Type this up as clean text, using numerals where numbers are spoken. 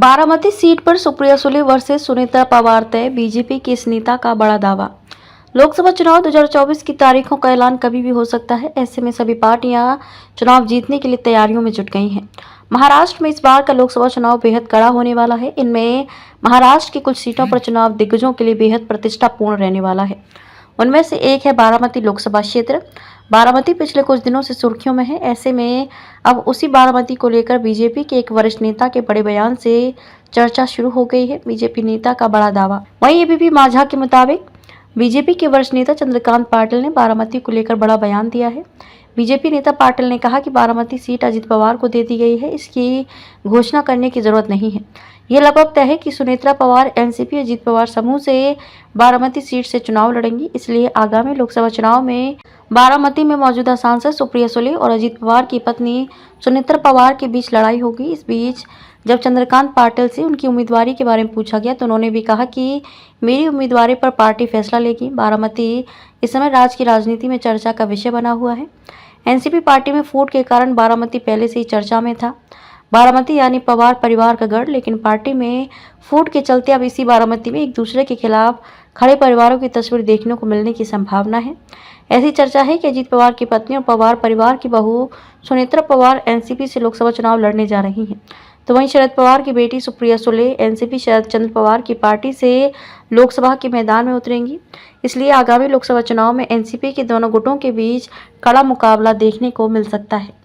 Baramati seat पर Supriya Sule versus Sunita Pawar तय, BJP के इस नेता का बड़ा दावा। लोकसभा चुनाव 2024 की तारीखों का ऐलान कभी भी हो सकता है। ऐसे में सभी पार्टियां चुनाव जीतने के लिए तैयारियों में जुट गई हैं। महाराष्ट्र में इस बार का लोकसभा चुनाव बेहद कड़ा होने वाला है। इनमें महाराष्ट्र की कुछ सीटों पर चुनाव दिग्गजों के लिए बेहद प्रतिष्ठापूर्ण रहने वाला है। उनमें से एक है बारामती लोकसभा क्षेत्र। बारामती पिछले कुछ दिनों से सुर्खियों में है। ऐसे में अब उसी बारामती को लेकर बीजेपी के एक वरिष्ठ नेता के बड़े बयान से चर्चा शुरू हो गई है। बीजेपी नेता का बड़ा दावा। वहीं एबीपी माझा के मुताबिक बीजेपी के वरिष्ठ नेता चंद्रकांत पाटिल ने बारामती को लेकर बड़ा बयान दिया है। बीजेपी नेता पाटिल ने कहा कि बारामती सीट अजित पवार को दे दी गई है, इसकी घोषणा करने की जरूरत नहीं है। यह लगभग तय है कि सुनेत्रा पवार एनसीपी अजित पवार समूह से बारामती सीट से चुनाव लड़ेंगी। इसलिए आगामी लोकसभा चुनाव में बारामती में मौजूदा सांसद सुप्रिया सुले और अजित पवार की पत्नी सुनेत्रा पवार के बीच लड़ाई होगी। इस बीच जब चंद्रकांत पाटिल से उनकी उम्मीदवारी के बारे में पूछा गया तो उन्होंने भी कहा कि मेरी उम्मीदवारी पर पार्टी फैसला लेगी। बारामती इस समय राज्य की राजनीति में चर्चा का विषय बना हुआ है। एनसीपी पार्टी में फूट के कारण बारामती पहले से ही चर्चा में था। बारामती यानी पवार परिवार का गढ़, लेकिन पार्टी में फूट के चलते अब इसी बारामती में एक दूसरे के खिलाफ खड़े परिवारों की तस्वीर देखने को मिलने की संभावना है। ऐसी चर्चा है कि अजित पवार की पत्नी और पवार परिवार की बहू सुनेत्रा पवार एनसीपी से लोकसभा चुनाव लड़ने जा रही हैं। तो वहीं शरद पवार की बेटी सुप्रिया सुले एनसीपी शरद चंद्र पवार की पार्टी से लोकसभा के मैदान में उतरेंगी। इसलिए आगामी लोकसभा चुनाव में एनसीपी के दोनों गुटों के बीच कड़ा मुकाबला देखने को मिल सकता है।